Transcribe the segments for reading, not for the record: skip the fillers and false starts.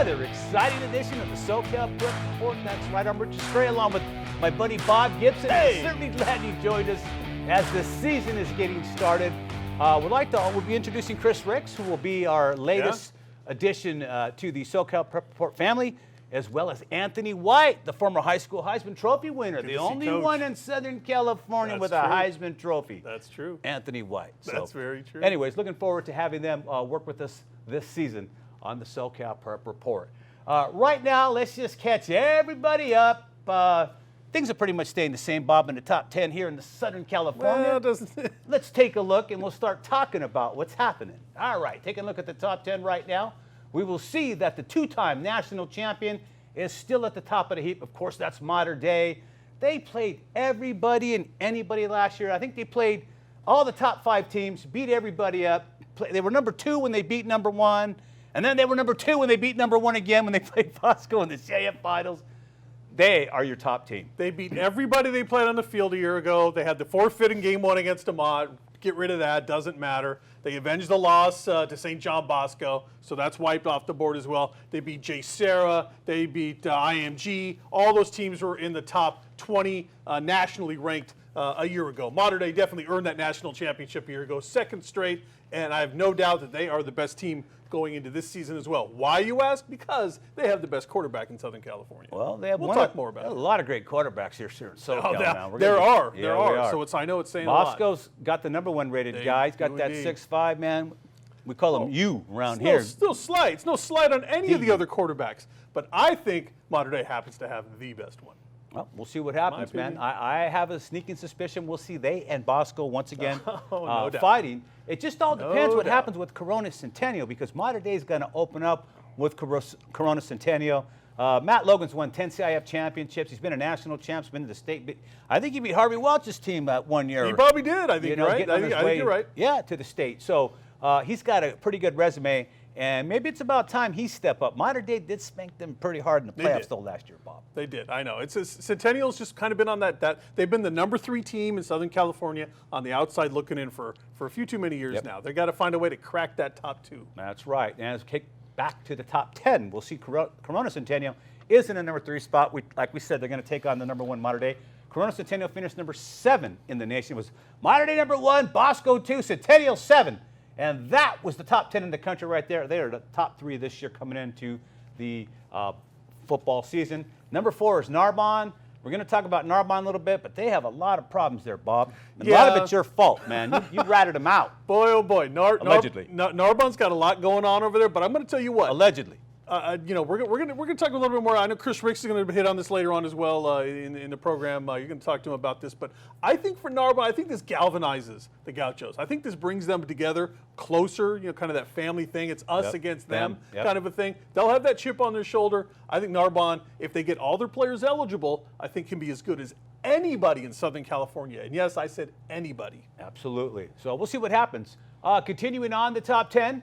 another exciting edition of the SoCal Prep Report. That's right, I'm Richard Stray along with my buddy Bob Gibson. Hey. I'm certainly glad you joined us as the season is getting started. We'll be introducing Chris Rix, who will be our latest addition to the SoCal Prep Report family, as well as Anthony White, the former high school Heisman Trophy winner, the only one in Southern California with a Heisman Trophy. That's true. Anthony White. That's very true. Anyways, looking forward to having them work with us this season on the SoCal Prep Report. Right now, let's just catch everybody up. Things are pretty much staying the same, Bob, in the top 10 here in the Southern California. Well, doesn't it? Let's take a look, and we'll start talking about what's happening. All right, taking a look at the top 10 right now. We will see that the two-time national champion is still at the top of the heap. Of course, that's Mater Dei. They played everybody and anybody last year. I think they played all the top 5 teams, beat everybody up. They were number 2 when they beat number 1, and then they were number 2 when they beat number 1 again when they played Fosco in the CIF finals. They are your top team. They beat everybody they played on the field a year ago. They had the forfeit in game 1 against AMAT. Get rid of that, doesn't matter. They avenged the loss to St. John Bosco, so that's wiped off the board as well. They beat J. Sarah, they beat IMG. All those teams were in the top 20 nationally ranked a year ago. Mater Dei definitely earned that national championship a year ago, second straight, and I have no doubt that they are the best team going into this season as well. Why, you ask? Because they have the best quarterback in Southern California. Well, they have we'll talk more about it. A lot of great quarterbacks here in SoCal now. There are. So I know it's saying Bosco's got the number 1 rated guy. He's got that 6'5", man. We call him U around here. It's no slight on any of the other quarterbacks. But I think Mater Dei happens to have the best one. Well, we'll see what happens, man. I have a sneaking suspicion we'll see they and Bosco once again fighting. It just all depends what happens with Corona Centennial, because Mater Dei is going to open up with Corona Centennial. Matt Logan's won 10 CIF championships. He's been a national champ. He's been to the state. I think he beat Harvey Welch's team that 1 year. He probably did, I think, right? I think you're right. Yeah, to the state. So he's got a pretty good resume. And maybe it's about time he step up. Mater Dei did spank them pretty hard in the playoffs though last year, Bob. They did. I know. Centennial's just kind of been on that. They've been the number 3 team in Southern California on the outside looking in for a few too many years now. They got to find a way to crack that top 2. That's right. And as we kick back to the top 10, we'll see Corona Centennial is in the number 3 spot. Like we said, they're going to take on the number 1 Mater Dei. Corona Centennial finished number 7 in the nation. It was Mater Dei number 1, Bosco 2, Centennial 7. And that was the top 10 in the country right there. They are the top 3 this year coming into the football season. Number 4 is Narbonne. We're going to talk about Narbonne a little bit, but they have a lot of problems there, Bob. And a lot of it's your fault, man. You ratted them out. Boy, oh boy. Allegedly. Narbonne's got a lot going on over there, but I'm going to tell you what. Allegedly. We're gonna talk a little bit more. I know Chris Rix is going to hit on this later on as well in the program. You're going to talk to him about this, but I think for Narbonne, I think this galvanizes the Gauchos. I think this brings them together closer. Kind of that family thing. It's us against them kind of a thing. They'll have that chip on their shoulder. I think Narbonne, if they get all their players eligible, I think can be as good as anybody in Southern California. And yes, I said anybody. Absolutely. So we'll see what happens. Continuing on the top 10.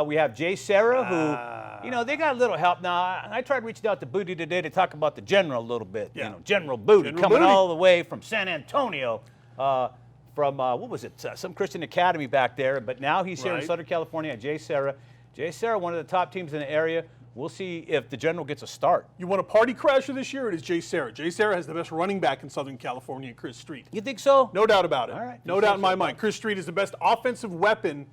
We have J. Sarah, who, they got a little help. Now, I tried reaching out to Booty today to talk about the general a little bit. Yeah. General Booty coming all the way from San Antonio, from, what was it, some Christian Academy back there. But now he's here in Southern California at J. Sarah. J. Sarah, one of the top teams in the area. We'll see if the general gets a start. You want a party crasher this year? It is J. Sarah. J. Sarah has the best running back in Southern California, Chris Street. You think so? No doubt about it. All right. No doubt in my mind. Chris Street is the best offensive weapon.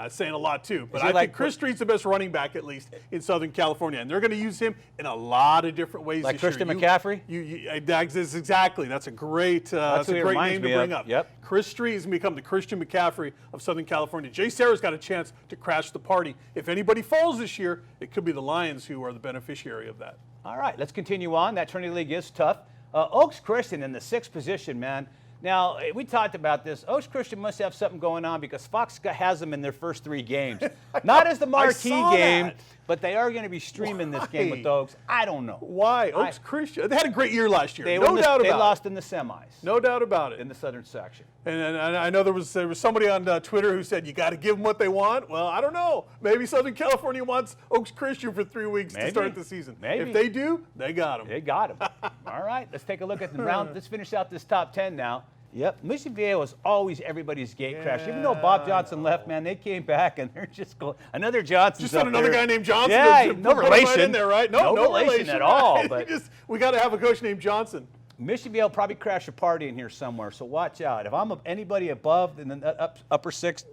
Saying a lot too, but I think Chris Street's the best running back, at least in Southern California, and they're going to use him in a lot of different ways. Like this Christian year. McCaffrey. Exactly. That's a great name to bring up. Yep. Chris Street has become the Christian McCaffrey of Southern California. Jay Sarah's got a chance to crash the party. If anybody falls this year, it could be the Lions who are the beneficiary of that. All right, let's continue on. That Trinity League is tough. Oaks Christian in the 6th position, man. Now, we talked about this. Oaks Christian must have something going on because Fox has them in their first 3 games. Not as the marquee game, but they are going to be streaming this game with Oaks. I don't know. Why? Oaks Christian. They had a great year last year. No doubt about it. They lost in the semis. No doubt about it. In the southern section. And I know there was somebody on Twitter who said, you got to give them what they want. Well, I don't know. Maybe Southern California wants Oaks Christian for 3 weeks to start the season. Maybe. If they do, they got them. They got them. All right, let's take a look at the round. Let's finish out this top 10 now. Yep, Mission Viejo was always everybody's gate crash. Even though Bob Johnson left, man, they came back and they're just going. Another Johnson. Just another guy named Johnson. Yeah, no relation. Right in there, right? No relation at all. But we got to have a coach named Johnson. Mission Viejo probably crash a party in here somewhere, so watch out. If I'm anybody above in the upper sixth,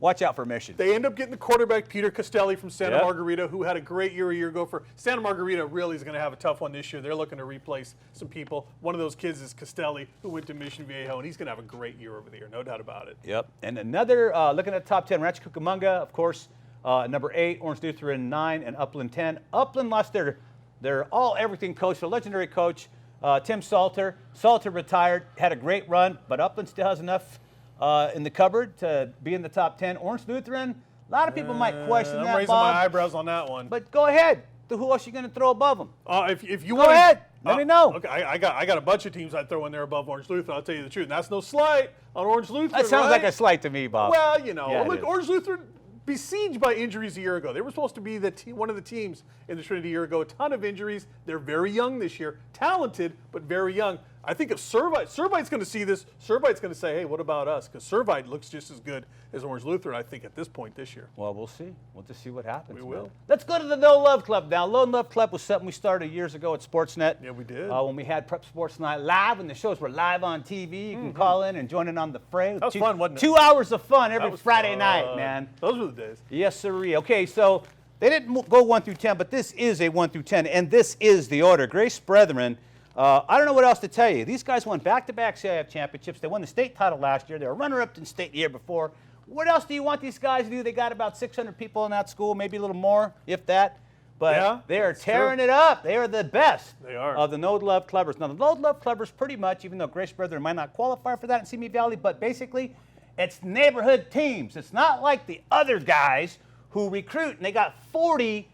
watch out for Mission. They end up getting the quarterback, Peter Castelli from Santa Margarita, who had a great year a year ago. For Santa Margarita really is going to have a tough one this year. They're looking to replace some people. One of those kids is Castelli, who went to Mission Viejo, and he's going to have a great year over there, no doubt about it. Yep. And another, looking at the top 10, Rancho Cucamonga, of course, number 8, Orange Lutheran 9, and Upland 10. Upland lost their all-everything coach, their legendary coach, Tim Salter. Salter retired, had a great run, but Upland still has enough in the cupboard to be in the top 10. Orange Lutheran, a lot of people might question that, I'm raising Bob, my eyebrows on that one. but go ahead. Who else are you going to throw above them? If you Go ahead. Let me know. Okay, I got a bunch of teams I'd throw in there above Orange Lutheran. I'll tell you the truth. And that's no slight on Orange Lutheran. That sounds right? like a slight to me, Bob. Well, you know, Yeah, it look, is. Orange Lutheran besieged by injuries a year ago. They were supposed to be one of the teams in the Trinity a year ago. A ton of injuries. They're very young this year. Talented, but very young. I think if Servite's going to see this, Servite's going to say, hey, what about us? Because Servite looks just as good as Orange Lutheran, I think, at this point this year. Well, we'll see. We'll just see what happens. We will. Let's go to the No Love Club now. No Love Club was something we started years ago at Sportsnet. Yeah, we did. When we had Prep Sports Night live, and the shows were live on TV. You can call in and join in on the fray. That was fun, wasn't it? 2 hours of fun every was Friday fun. night, man. Those were the days. Yes, sirree. Okay, so they didn't go 1 through 10, but this is a 1 through 10, and this is the order. Grace Brethren. I don't know what else to tell you. These guys won back-to-back CIF championships. They won the state title last year. They were runner-up in state the year before. What else do you want these guys to do? They got about 600 people in that school, maybe a little more, if that. But they are tearing it up. They are the best of the No Love Clubbers. Now, the No Love Clubbers pretty much, even though Grace Brethren might not qualify for that in Simi Valley, but basically it's neighborhood teams. It's not like the other guys who recruit, and they got 40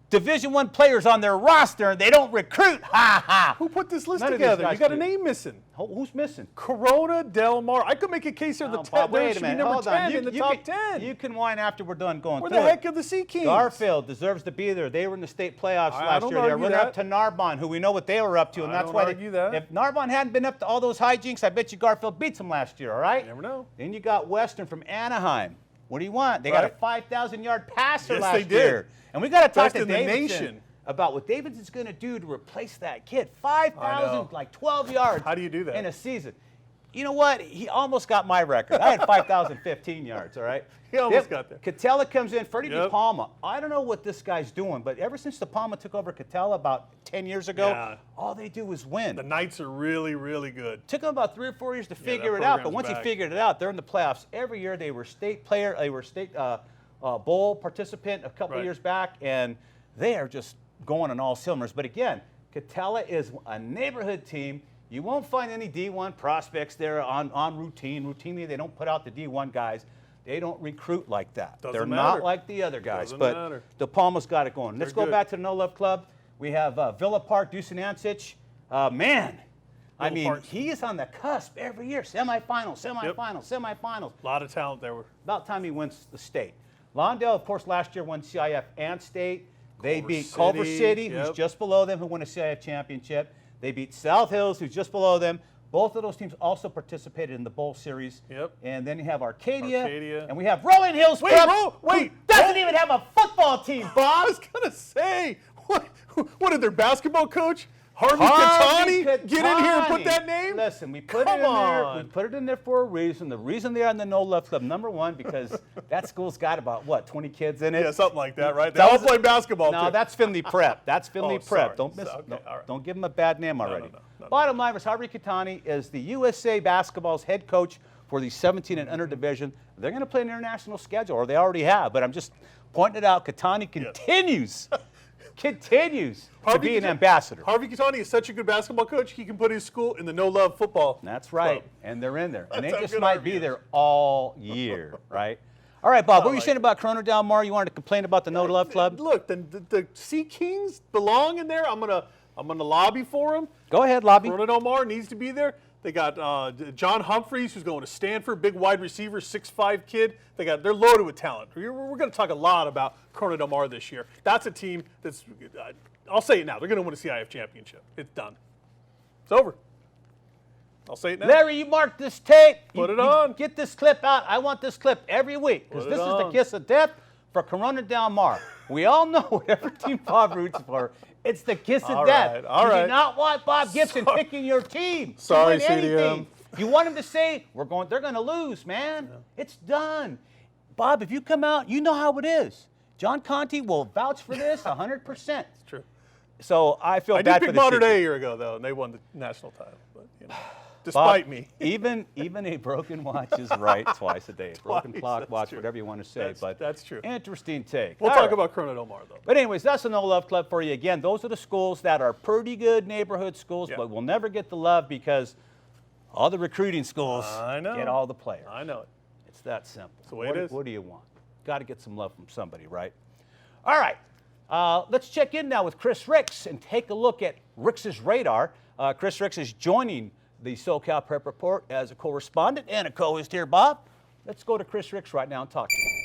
Division I players on their roster, and they don't recruit. Ha ha. Who put this list None of these together? guys You got a do. name missing. Who's missing? Corona Del Mar. I could make a case here. Bob, wait a should minute. be number Hold 10 on. in the top 10. You can whine after we're done going Where through the heck it. are the Sea Kings? Garfield deserves to be there. They were in the state playoffs I last don't year. They were argue running up that. to Narbonne, who we know what they were up to, and I that's don't why argue that. if Narbonne hadn't been up to all those hijinks, I bet you Garfield beats them last year. All right. You never know. Then you got Western from Anaheim. What do you want? They got a 5,000-yard passer Yes, last they did. year, and we got to talk Best to in the Davidson nation. about what Davidson's going to do to replace that kid. 5,000, like 12 yards. How do you do that? In a season? You know what? He almost got my record. I had 5,015 yards, all right? He almost got there. Catella comes in, Freddie Yep. DePalma. I don't know what this guy's doing, but ever since DePalma took over Catella about 10 years ago, all they do is win. The Knights are really, really good. Took them about 3 or 4 years to figure that it out, but program's once he back. figured it out, they're in the playoffs every year. They were state player, they were state bowl participant a couple Right. years back, and they are just going on all cylinders. But again, Catella is a neighborhood team. You won't find any D1 prospects there on routinely. They don't put out the D1 guys. They don't recruit like that. Doesn't They're matter. not like the other guys. Doesn't but matter. De Palma's got it going. Let's They're go good. back to the No Love Club. We have Villa Park, Dusan-Ancich. Man, I Villa mean, Park's- he is on the cusp every year. Semifinals. A lot of talent there. About time he wins the state. Lawndale, of course, last year won CIF and state. They Culver beat Culver City, City, who's yep. just below them, who won a CIF championship. They beat South Hills, who's just below them. Both of those teams also participated in the Bowl Series. Yep. And then you have Arcadia. Arcadia. And we have Rolling Hills Wait, Prep, wait. who doesn't even have a football team, I Bob. was going to say, what did their basketball coach, Harvey Catani, get in here and put that name? Listen, we put Come it in there. on. We put it in there for a reason. The reason they are in the No Love Club, number one, because that school's got about, what, 20 kids in it? Yeah, something like that, right? They all play basketball, No, too. that's Finley Prep. That's Finley Oh, Prep. sorry. Don't miss. Okay, no, all right. Don't give him a bad name already. no. Bottom line is Harvey Catani is the USA Basketball's head coach for the 17 and under division. They're going to play an international schedule, or they already have. But I'm just pointing it out. Catani continues to be an ambassador. Harvey Catani is such a good basketball coach, he can put his school in the No Love football. That's right. club. And they're in there. And they That's how just good might Harvey be is. there all year, right? All right, Bob, what were you like saying about Corona Del Mar? You wanted to complain about the No Love Club? Look, the Sea Kings belong in there. I'm gonna lobby for them. Go ahead, Lobby. Corona Del Mar needs to be there. They got John Humphreys, who's going to Stanford, big wide receiver, 6'5" kid. They're loaded with talent. We're going to talk a lot about Corona Del Mar this year. That's a team that's, I'll say it now, they're going to win a CIF championship. It's done. It's over. I'll say it now. Larry, you mark this tape. Put it on. Get this clip out. I want this clip every week because this is the kiss of death for Corona Del Mar. We all know whatever team Bob roots for, it's the kiss of death. All right. You do not want Bob Gibson picking your team. Sorry, to win CDM. anything. You want him to say, they're going to lose, man. Yeah. It's done. Bob, if you come out, you know how it is. John Conte will vouch for this 100%. It's true. So I feel bad for the I did pick Mater Dei a year ago, though, and they won the national title. But, despite Bob, me. even a broken watch is right twice a day. Broken clock, watch, true. Whatever you want to say. That's true. Interesting take. We'll talk about Corona Del Mar, though. But anyways, that's a No Love Club for you. Again, those are the schools that are pretty good neighborhood schools, but will never get the love because all the recruiting schools get all the players. I know it. It's that simple. That's the way it is. What do you want? Got to get some love from somebody, right? All right. Let's check in now with Chris Rix and take a look at Rix's radar. Chris Rix is joining the SoCal Prep Report as a correspondent and a co-host here, Bob. Let's go to Chris Rix right now and talk to him.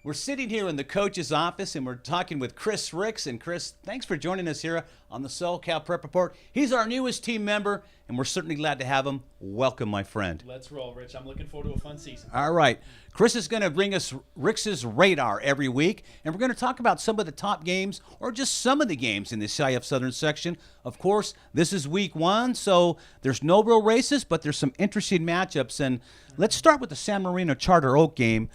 We're sitting here in the coach's office and we're talking with Chris Rix. And Chris, thanks for joining us here on the SoCal Prep Report. He's our newest team member and we're certainly glad to have him. Welcome, my friend. Let's roll, Rich. I'm looking forward to a fun season. All right. Chris is going to bring us Rix's radar every week, and we're going to talk about some of the top games or just some of the games in the CIF Southern section. Of course, this is week 1, so there's no real races, but there's some interesting matchups. And let's start with the San Marino Charter Oak game.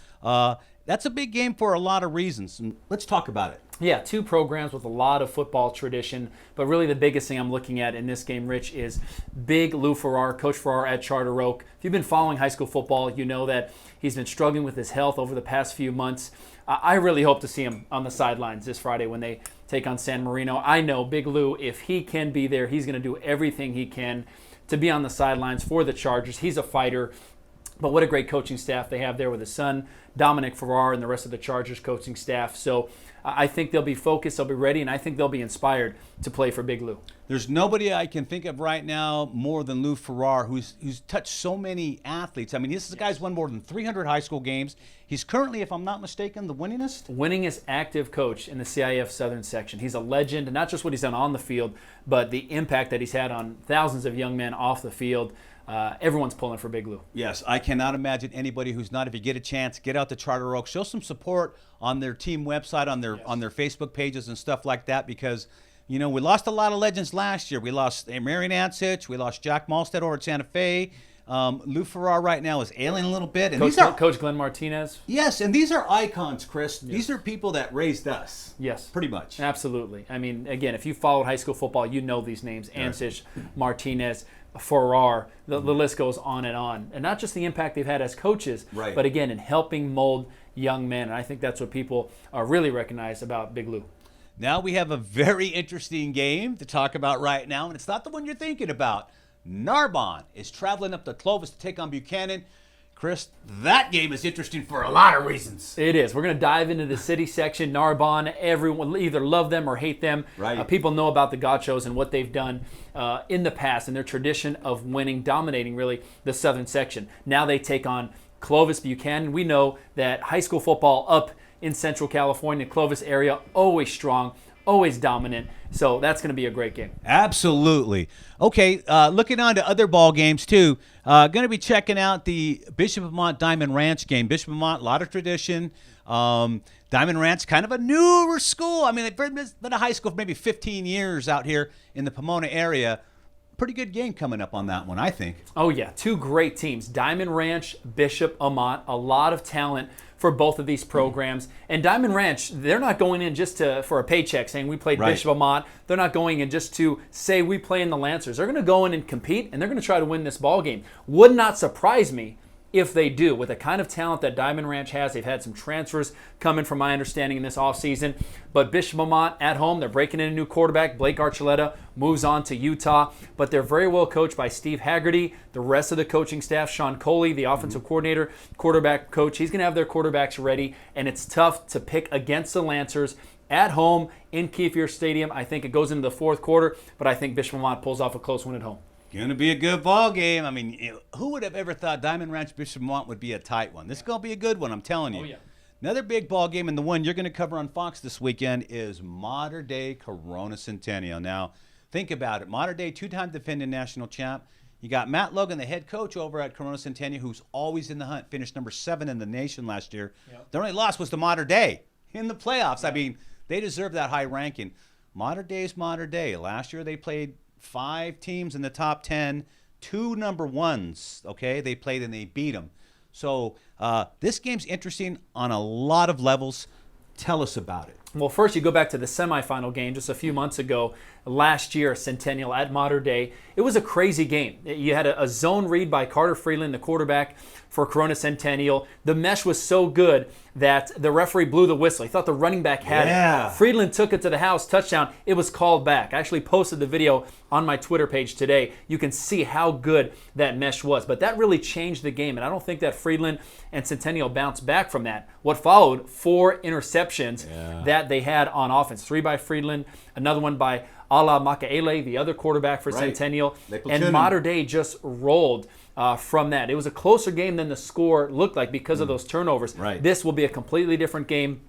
That's a big game for a lot of reasons, and let's talk about it. Yeah, 2 programs with a lot of football tradition, but really the biggest thing I'm looking at in this game, Rich, is big Lou Farrar, Coach Farrar at Charter Oak. If you've been following high school football, you know that he's been struggling with his health over the past few months. I really hope to see him on the sidelines this Friday when they take on San Marino. I know Big Lou, if he can be there, he's going to do everything he can to be on the sidelines for the Chargers. He's a fighter. But what a great coaching staff they have there with his son, Dominic Farrar, and the rest of the Chargers coaching staff. So I think they'll be focused, they'll be ready, and I think they'll be inspired to play for Big Lou. There's nobody I can think of right now more than Lou Farrar, who's touched so many athletes. I mean, this guy's won more than 300 high school games. He's currently, if I'm not mistaken, the winningest active coach in the CIF Southern section. He's a legend, and not just what he's done on the field, but the impact that he's had on thousands of young men off the field. Everyone's pulling for Big Lou. Yes, I cannot imagine anybody who's not, if you get a chance, get out to Charter Oak, show some support on their team website, on their Facebook pages and stuff like that, because we lost a lot of legends last year. We lost Marion Ansich, we lost Jack Malstead over at Santa Fe. Lou Farrar right now is ailing a little bit. And Coach Glenn Martinez. Yes, and these are icons, Chris. Yes. These are people that raised us. Yes. Pretty much. Absolutely. I mean, again, if you followed high school football, you know these names. Ansich, Martinez, Farrar, the list goes on. And not just the impact they've had as coaches, but again, in helping mold young men. And I think that's what people really recognize about Big Lou. Now we have a very interesting game to talk about right now, and it's not the one you're thinking about. Narbonne is traveling up to Clovis to take on Buchanan. Chris, that game is interesting for a lot of reasons. It is. We're going to dive into the city section. Narbonne, everyone either love them or hate them. Right. People know about the Gauchos and what they've done in the past and their tradition of winning, dominating really the southern section. Now they take on Clovis Buchanan. We know that high school football up in Central California, Clovis area, always strong, always dominant. So that's going to be a great game. Absolutely. Okay, looking on to other ball games too. Going to be checking out the Bishop of Mont Diamond Ranch game. Bishop of Mont, a lot of tradition. Diamond Ranch, kind of a newer school. I mean, they've been a high school for maybe 15 years out here in the Pomona area. Pretty good game coming up on that one, I think. Oh, yeah. 2 great teams. Diamond Ranch, Bishop Amat. A lot of talent for both of these programs. And Diamond Ranch, they're not going in just for a paycheck saying we played Bishop Amat. They're not going in just to say we play in the Lancers. They're going to go in and compete, and they're going to try to win this ball game. Would not surprise me if they do. With the kind of talent that Diamond Ranch has, they've had some transfers coming from my understanding in this offseason. But Bishop Amat at home, they're breaking in a new quarterback. Blake Archuleta moves on to Utah. But they're very well coached by Steve Haggerty. The rest of the coaching staff, Sean Coley, the offensive coordinator, quarterback coach, he's going to have their quarterbacks ready. And it's tough to pick against the Lancers at home in Kiefer Stadium. I think it goes into the 4th quarter, but I think Bishop Amat pulls off a close win at home. Going to be a good ball game. I mean, who would have ever thought Diamond Ranch Bishop Mont would be a tight one? This is going to be a good one, I'm telling you. Oh, yeah. Another big ball game, and the one you're going to cover on Fox this weekend is Mater Dei Corona Centennial. Now, Think about it. Modern day, two-time defending national champ. You got Matt Logan, the head coach over at Corona Centennial, who's always in the hunt, finished number 7 in the nation last year. Yep. Their only loss was to Modern Day in the playoffs. I mean, they deserve that high ranking. Modern Day is Modern Day. Last year they played 5 teams in the top 10, 2 number 1s, okay? They played and they beat them. So this game's interesting on a lot of levels. Tell us about it. Well, first you go back to the semifinal game just a few months ago, last year, Centennial at Modern Day. It was a crazy game. You had a zone read by Carter Freeland, the quarterback for Corona Centennial. The mesh was so good that the referee blew the whistle. He thought the running back had it. Freeland took it to the house, touchdown. It was called back. I actually posted the video on my Twitter page today. You can see how good that mesh was. But that really changed the game, and I don't think that Freeland and Centennial bounced back from that. What followed, 4 interceptions that they had on offense. 3 by Freeland, another one by Ala Makaele, the other quarterback for Centennial. And Modern Day just rolled from that. It was a closer game than the score looked like because of those turnovers. This will be a completely different game.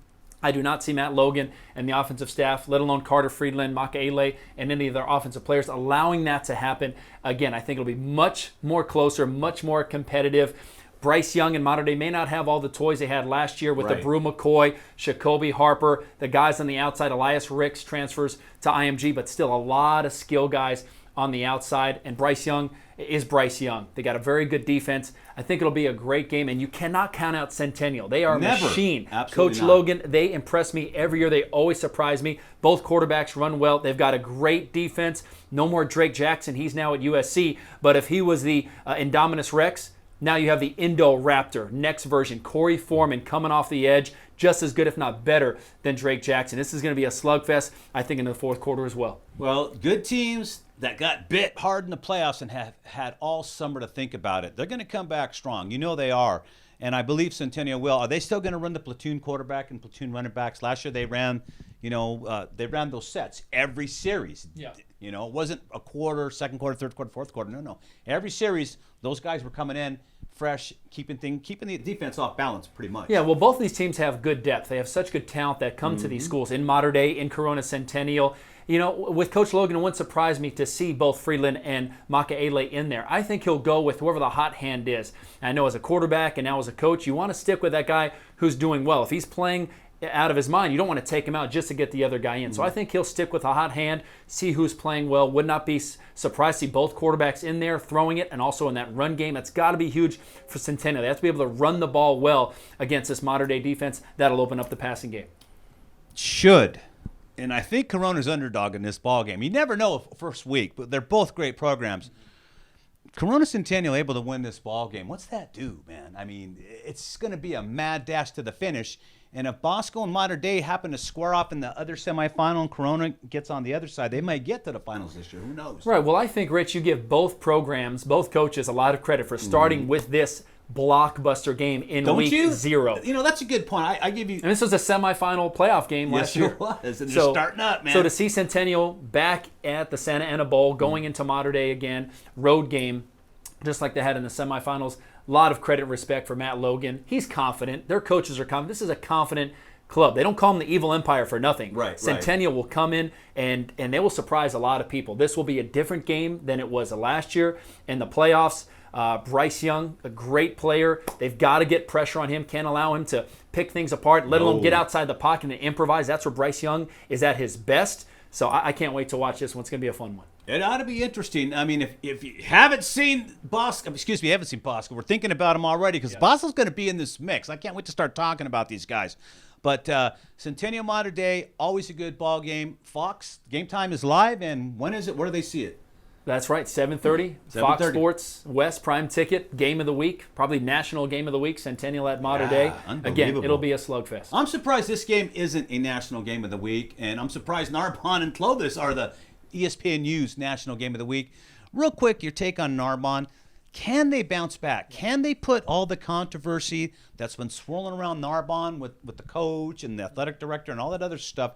I do not see Matt Logan and the offensive staff, let alone Carter Freeland, Makaele, and any of their offensive players allowing that to happen. Again, I think it'll be much more closer, much more competitive. Bryce Young and Modern Day may not have all the toys they had last year with the Brew McCoy, Jacoby Harper, the guys on the outside. Elias Rix transfers to IMG, but still a lot of skill guys on the outside. And Bryce Young is Bryce Young. They got a very good defense. I think it'll be a great game, and you cannot count out Centennial. They are a machine. Absolutely Coach not. Logan, they impress me every year. They always surprise me. Both quarterbacks run well. They've got a great defense. No more Drake Jackson. He's now at USC. But if he was the Indominus Rex, now you have the Indo-Raptor, next version. Corey Foreman coming off the edge, just as good, if not better, than Drake Jackson. This is going to be a slugfest, I think, in the fourth quarter as well. Well, good teams that got bit hard in the playoffs and have had all summer to think about it. They're going to come back strong. You know they are. And I believe Centennial will. Are they still going to run the platoon quarterback and platoon running backs? Last year they ran, they ran those sets every series. Yeah. It wasn't a quarter, second quarter, third quarter, fourth quarter. No. Every series, those guys were coming in fresh, keeping the defense off balance pretty much. Yeah, well, both these teams have good depth. They have such good talent that come to these schools in Modern Day, in Corona Centennial. With Coach Logan, it wouldn't surprise me to see both Freeland and Makaele in there. I think he'll go with whoever the hot hand is. I know as a quarterback and now as a coach, you want to stick with that guy who's doing well. If he's playing out of his mind, you don't want to take him out just to get the other guy in. So I think he'll stick with a hot hand, see who's playing well. Would not be surprised to see both quarterbacks in there throwing it, and also in that run game. That's got to be huge for Centennial. They have to be able to run the ball well against this Modern Day defense. That'll open up the passing game. Should. And I think Corona's underdog in this ball game. You never know first week, but they're both great programs. Corona Centennial able to win this ball game. What's that do, man? I mean, it's going to be a mad dash to the finish. And if Bosco and Modern Day happen to square off in the other semifinal and Corona gets on the other side, they might get to the finals this year. Who knows? Right. Well, I think, Rich, you give both programs, both coaches, a lot of credit for starting with this blockbuster game in week 0. That's a good point. I give you. And this was a semifinal playoff game last year. Yes, it was. And they're starting up, man. So to see Centennial back at the Santa Ana Bowl, going into Modern Day again, road game, just like they had in the semifinals. A lot of credit and respect for Matt Logan. He's confident. Their coaches are confident. This is a confident club. They don't call them the Evil Empire for nothing. Centennial will come in and they will surprise a lot of people. This will be a different game than it was last year in the playoffs. Bryce Young, a great player. They've got to get pressure on him. Can't allow him to pick things apart, let alone get outside the pocket and improvise. That's where Bryce Young is at his best. So I can't wait to watch this one. It's going to be a fun one. It ought to be interesting. I mean, if you haven't seen Bosco, we're thinking about him already because Bosco's going to be in this mix. I can't wait to start talking about these guys. But Centennial Modern Day, always a good ball game. Fox, game time is live, and when is it? Where do they see it? That's right, 7:30. Fox Sports West Prime Ticket, game of the week, probably national game of the week, Centennial at Modern Day. Again, it'll be a slugfest. I'm surprised this game isn't a national game of the week, and I'm surprised Narbonne and Clovis are the ESPNU's national game of the week. Real quick, your take on Narbonne. Can they bounce back? Can they put all the controversy that's been swirling around Narbonne with the coach and the athletic director and all that other stuff,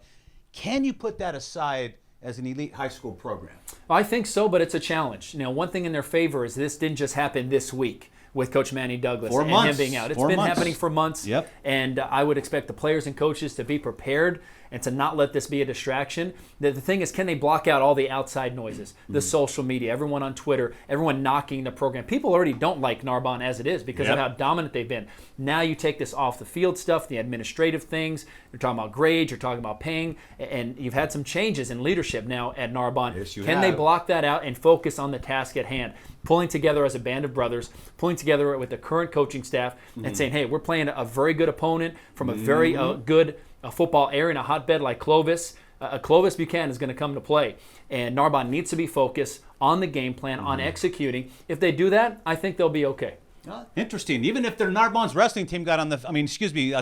can you put that aside as an elite high school program? I think so, but it's a challenge. One thing in their favor is this didn't just happen this week with Coach Manny Douglas and him being out. It's been happening for months, and I would expect the players and coaches to be prepared and to not let this be a distraction. The thing is, can they block out all the outside noises, the social media, everyone on Twitter, everyone knocking the program? People already don't like Narbonne as it is because of how dominant they've been. Now you take this off the field stuff, the administrative things. You're talking about grades, you're talking about paying, and you've had some changes in leadership now at Narbonne. Yes, you Can have. they block that out and focus on the task at hand? Pulling together as a band of brothers, pulling together with the current coaching staff and saying, hey, we're playing a very good opponent from a very good football area in a hotbed like Clovis. Clovis Buchanan is going to come to play. And Narbonne needs to be focused on the game plan, on executing. If they do that, I think they'll be okay. Interesting. Even if their Narbonne's wrestling team got on the,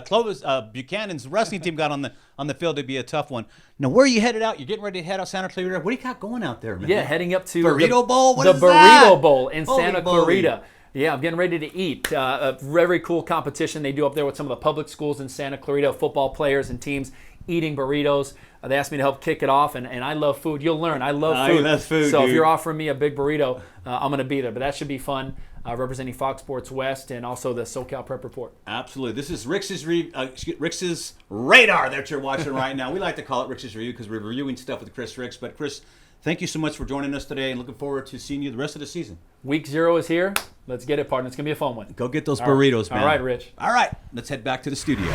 Clovis Buchanan's wrestling team got on the field, it'd be a tough one. Now, where are you headed out? You're getting ready to head out Santa Clarita. What do you got going out there, man? Yeah, heading up to Burrito Bowl. What the is that? Burrito Bowl in Holy Santa moly. Clarita. Yeah, I'm getting ready to eat. A very cool competition they do up there with some of the public schools in Santa Clarita, football players and teams eating burritos. They asked me to help kick it off, and I love food. You'll learn. I love food. He loves food, so dude. if you're offering me a big burrito, I'm going to be there. But that should be fun, representing Fox Sports West and also the SoCal Prep Report. Absolutely. This is Rix's Radar that you're watching right now. We like to call it Rix's Review because we're reviewing stuff with Chris Rix. But, Chris, thank you so much for joining us today, and looking forward to seeing you the rest of the season. Week 0 is here. Let's get it, partner. It's going to be a fun one. Go get those burritos, man. All right, Rich. All right, let's head back to the studio.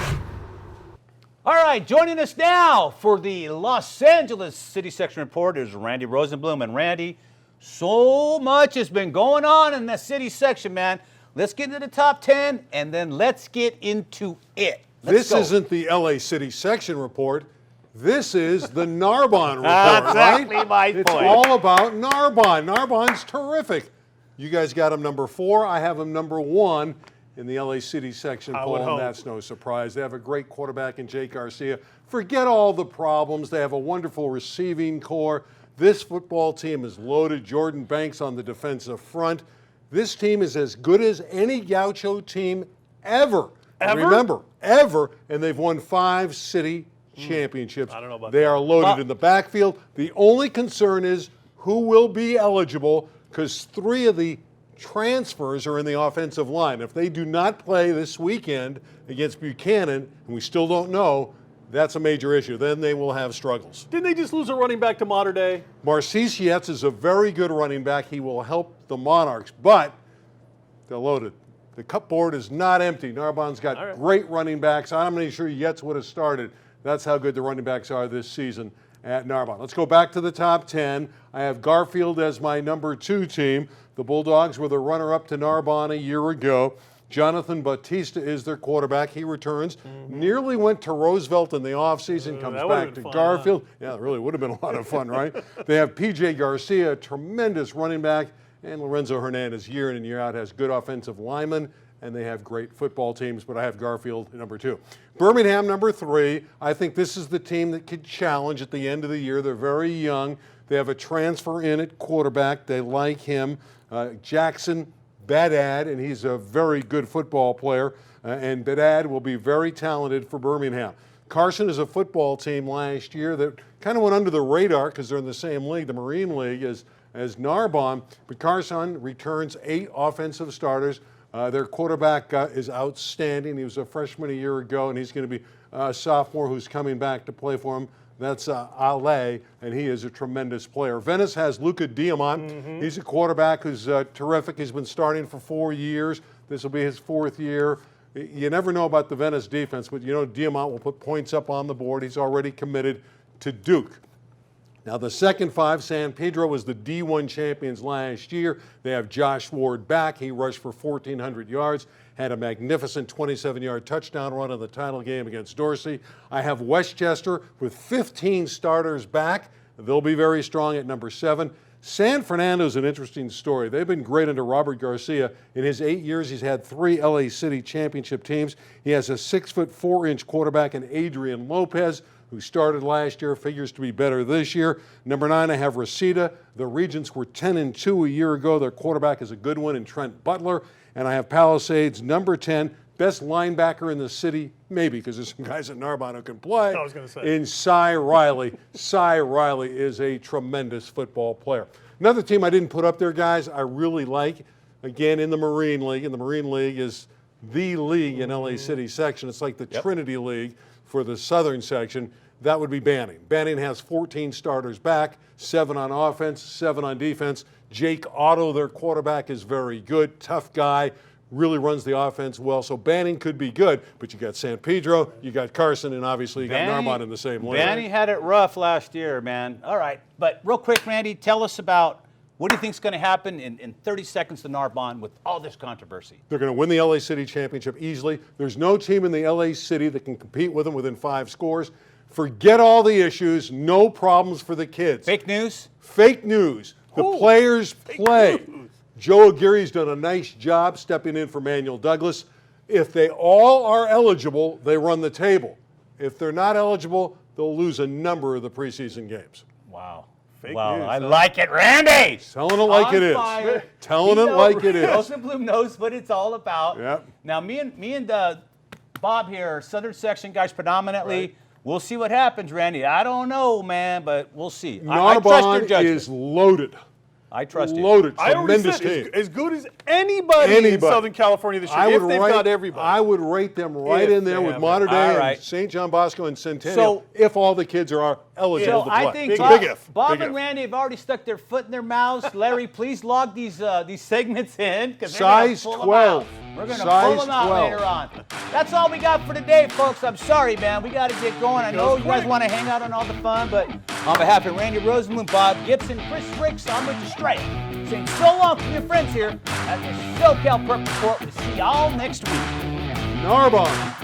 All right, joining us now for the Los Angeles City Section Report is Randy Rosenbloom. And Randy, so much has been going on in the city section, man. Let's get into the top 10, and then let's get into it. This isn't the LA City Section Report. This is the Narbonne Report, That's exactly right? my It's point. all about Narbonne. Narbonne's terrific. You guys got him number 4. I have him number 1 in the LA City Section I poll, would and hope. that's no surprise. They have a great quarterback in Jake Garcia. Forget all the problems. They have a wonderful receiving core. This football team is loaded. Jordan Banks on the defensive front. This team is as good as any Gaucho team ever. And Ever? remember, ever, and they've won 5 city championships. I don't know about They that. are loaded in the backfield. The only concern is who will be eligible, because 3 of the transfers are in the offensive line. If they do not play this weekend against Buchanan, and we still don't know, that's a major issue. Then they will have struggles. Didn't they just lose a running back to Mater Dei? Marcise Yates is a very good running back. He will help the Monarchs, but they're loaded. The cupboard is not empty. Narbonne's got All right. great running backs. I'm not even sure Yates would have started. That's how good the running backs are this season at Narbonne. Let's go back to the top 10. I have Garfield as my number 2 team. The Bulldogs were the runner-up to Narbonne a year ago. Jonathan Bautista is their quarterback. He returns. Nearly went to Roosevelt in the offseason, comes that back would've to been fun, Garfield. Yeah, it really would have been a lot of fun, right? They have P.J. Garcia, a tremendous running back, and Lorenzo Hernandez, year in and year out, has good offensive linemen, and they have great football teams, but I have Garfield at number 2. Birmingham, number 3. I think this is the team that could challenge at the end of the year. They're very young. They have a transfer in at quarterback. They like him. Jackson Badad, and he's a very good football player, and Badad will be very talented for Birmingham. Carson is a football team last year that kind of went under the radar because they're in the same league, the Marine League, as Narbonne, but Carson returns 8 offensive starters. Their quarterback is outstanding. He was a freshman a year ago, and he's going to be a sophomore who's coming back to play for him. That's Ale, and he is a tremendous player. Venice has Luca Diamant. He's a quarterback who's terrific. He's been starting for 4 years. This will be his 4th year. You never know about the Venice defense, but you know Diamant will put points up on the board. He's already committed to Duke. Now, the second 5, San Pedro was the D1 champions last year. They have Josh Ward back. He rushed for 1,400 yards, had a magnificent 27-yard touchdown run in the title game against Dorsey. I have Westchester with 15 starters back. They'll be very strong at number 7. San Fernando is an interesting story. They've been great under Robert Garcia. In his 8 years, he's had 3 LA City championship teams. He has a 6'4" quarterback in Adrian Lopez, who started last year, figures to be better this year. Number 9, I have Reseda. The Regents were 10-2 a year ago. Their quarterback is a good one in Trent Butler. And I have Palisades, number 10, best linebacker in the city, maybe, because there's some guys at Narbonne who can play. I was gonna say. In Cy Riley. Cy Riley is a tremendous football player. Another team I didn't put up there, guys, I really like, again, in the Marine League. And the Marine League is the league in LA City section. It's like the Trinity League for the southern section. that would be Banning. Banning has 14 starters back, 7 on offense, 7 on defense. Jake Otto, their quarterback, is very good, tough guy, really runs the offense well. So Banning could be good, but you got San Pedro, you got Carson, and obviously you got Narbonne in the same lane. Banning had it rough last year, man. All right, but real quick, Randy, tell us about what do you think is going to happen in 30 seconds to Narbonne with all this controversy? They're going to win the LA City championship easily. There's no team in the LA City that can compete with them within 5 scores. Forget all the issues, no problems for the kids. Fake news? Fake news. The players play. Joe Aguirre's done a nice job stepping in for Manuel Douglas. If they all are eligible, they run the table. If they're not eligible, they'll lose a number of the preseason games. Wow. Fake wow, news, I huh? like it, Randy. Telling it like it is. Fire. Telling it like it is. Rosenbloom knows what it's all about. Yep. Now, me and Bob here are Southern Section guys predominantly. Right. We'll see what happens, Randy. I don't know, man, but we'll see. I trust your Narbonne judgment. is loaded. I trust you. Loaded. I already Tremendous said, team. as good as anybody in Southern California this year, if they've got everybody. I would rate them right If in there they with have Mater Dei All and right. St. John Bosco and Centennial, So- if all the kids are eligible So to play. I think Big Bob, if. Bob Big and if. Randy have already stuck their foot in their mouths. Larry, please log these segments in because Size 12. We're going to Size pull them out 12. later on. That's all we got for today, folks. I'm sorry, man. We got to get going. I know you guys want to hang out on all the fun, but on behalf of Randy Rosenbloom, Bob Gibson, Chris Rix, I'm with you straight. Saying so long from your friends here at the SoCal Prep Report. We'll see y'all next week. Narbonne.